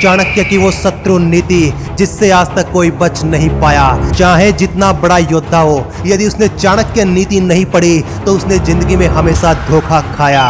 चाणक्य की वो शत्रु नीति जिससे आज तक कोई बच नहीं पाया। चाहे जितना बड़ा योद्धा हो, यदि उसने चाणक्य नीति नहीं पढ़ी तो उसने जिंदगी में हमेशा धोखा खाया।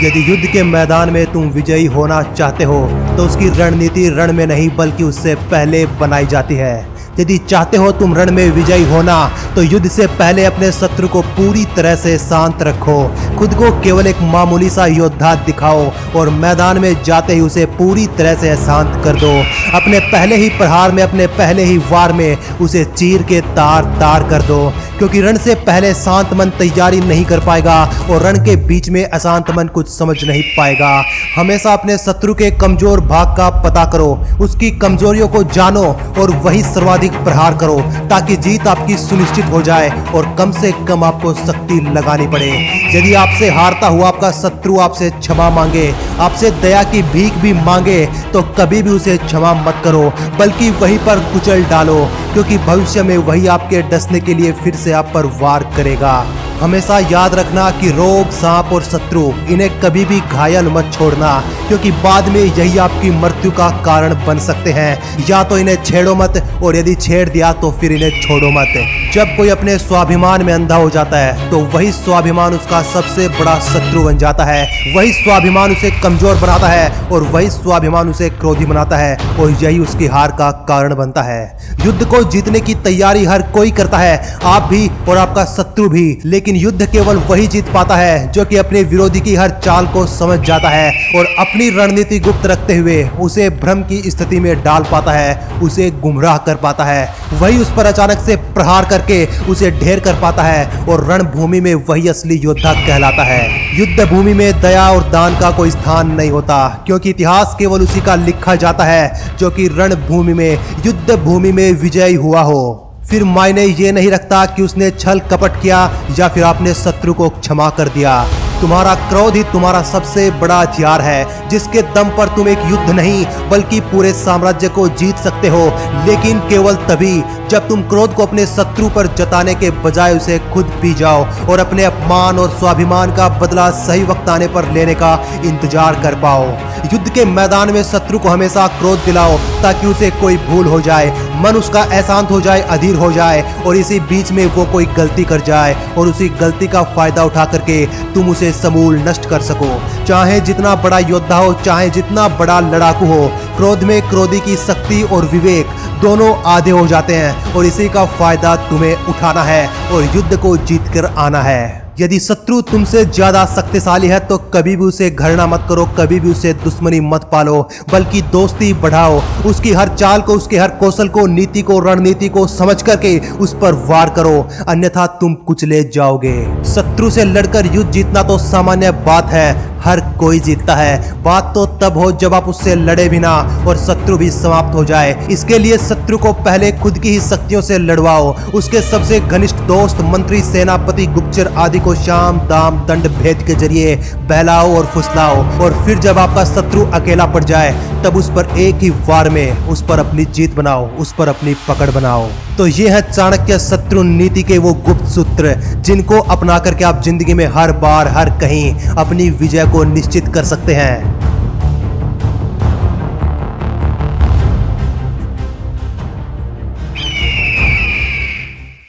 यदि युद्ध के मैदान में तुम विजयी होना चाहते हो तो उसकी रणनीति रण में नहीं बल्कि उससे पहले बनाई जाती है। यदि चाहते हो तुम रण में विजयी होना तो युद्ध से पहले अपने शत्रु को पूरी तरह से शांत रखो। खुद को केवल एक मामूली सा योद्धा दिखाओ और मैदान में जाते ही उसे पूरी तरह से शांत कर दो। अपने पहले ही प्रहार में, अपने पहले ही वार में उसे चीर के तार तार कर दो, क्योंकि रण से पहले शांत मन तैयारी नहीं कर पाएगा और रण के बीच में अशांत मन कुछ समझ नहीं पाएगा। हमेशा अपने शत्रु के कमजोर भाग का पता करो, उसकी कमजोरियों को जानो और वही सर्वाधिक प्रहार करो ताकि जीत आपकी सुनिश्चित हो जाए और कम से कम आपको शक्ति लगानी पड़े। यदि आपसे हारता हुआ आपका शत्रु आपसे क्षमा मांगे, आपसे दया की भीख भी मांगे, तो कभी भी उसे क्षमा मत करो बल्कि वहीं पर कुचल डालो, क्योंकि भविष्य में वही आपके डसने के लिए फिर से आप पर वार करेगा। हमेशा याद रखना कि रोग, सांप और शत्रु, इन्हें कभी भी घायल मत छोड़ना, क्योंकि बाद में यही आपकी मृत्यु का कारण बन सकते हैं। या तो इन्हें छेड़ो मत और यदि छेड़ दिया तो फिर इन्हें छोड़ो मत। जब कोई अपने स्वाभिमान में अंधा हो जाता है तो वही स्वाभिमान उसका सबसे बड़ा शत्रु बन जाता है। वही स्वाभिमान उसे कमजोर बनाता है और वही स्वाभिमान उसे क्रोधी बनाता है और यही उसकी हार का कारण बनता है। युद्ध को जीतने की तैयारी हर कोई करता है, आप भी और आपका शत्रु भी, लेकिन युद्ध केवल वही जीत पाता है जो कि अपने विरोधी की हर चाल को समझ जाता है और अपनी रणनीति गुप्त रखते हुए उसे भ्रम की स्थिति में डाल पाता है, उसे गुमराह कर पाता है। वही उस पर अचानक से प्रहार करके उसे ढेर कर पाता है और रणभूमि में वही असली योद्धा कहलाता है। युद्ध भूमि में दया और दान का कोई स्थान नहीं होता, क्योंकि इतिहास केवल उसी का लिखा जाता है जो कि रणभूमि में, युद्ध भूमि में विजयी हुआ हो। फिर मायने ये नहीं रखता कि उसने छल कपट किया या फिर आपने शत्रु को क्षमा कर दिया। तुम्हारा क्रोध ही तुम्हारा सबसे बड़ा हथियार है, जिसके दम पर तुम एक युद्ध नहीं बल्कि पूरे साम्राज्य को जीत सकते हो, लेकिन केवल तभी जब तुम क्रोध को अपने शत्रु पर जताने के बजाय उसे खुद पी जाओ और अपने अपमान और स्वाभिमान का बदला सही वक्त आने पर लेने का इंतजार कर पाओ। युद्ध के मैदान में शत्रु को हमेशा क्रोध दिलाओ ताकि उसे कोई भूल हो जाए, मन उसका अशांत हो जाए, अधीर हो जाए और इसी बीच में वो कोई गलती कर जाए और उसी गलती का फायदा उठा करके तुम उसे समूल नष्ट कर सको। चाहे जितना बड़ा योद्धा हो, चाहे जितना बड़ा लड़ाकू हो, क्रोध में क्रोधी की शक्ति और विवेक दोनों आधे हो जाते हैं और इसी का फायदा तुम्हें उठाना है और युद्ध को जीत कर आना है। यदि शत्रु तुमसे ज्यादा शक्तिशाली है तो कभी भी उसे घृणा मत करो, कभी भी उसे दुश्मनी मत पालो, बल्कि दोस्ती बढ़ाओ। उसकी हर चाल को, उसके हर कौशल को, नीति को, रणनीति को समझ करके उस पर वार करो, अन्यथा तुम कुचले जाओगे। शत्रु से लड़कर युद्ध जीतना तो सामान्य बात है, हर कोई जीतता है। बात तो तब हो जब आप उससे लड़े भी ना और शत्रु भी समाप्त हो जाए। इसके लिए शत्रु को पहले खुद की ही शक्तियों से लड़वाओ, उसके सबसे घनिष्ठ दोस्त, मंत्री, सेनापति, गुप्तचर आदि को शाम, दाम, दंड भेद के जरिए बहलाओ और फुसलाओ और फिर जब आपका शत्रु अकेला पड़ जाए तब उस पर एक ही वार में उस पर अपनी जीत बनाओ, उस पर अपनी पकड़ बनाओ। तो ये है चाणक्य शत्रु नीति के वो गुप्त सूत्र जिनको अपना करके आप जिंदगी में हर बार, हर कहीं अपनी विजय को निश्चित कर सकते हैं।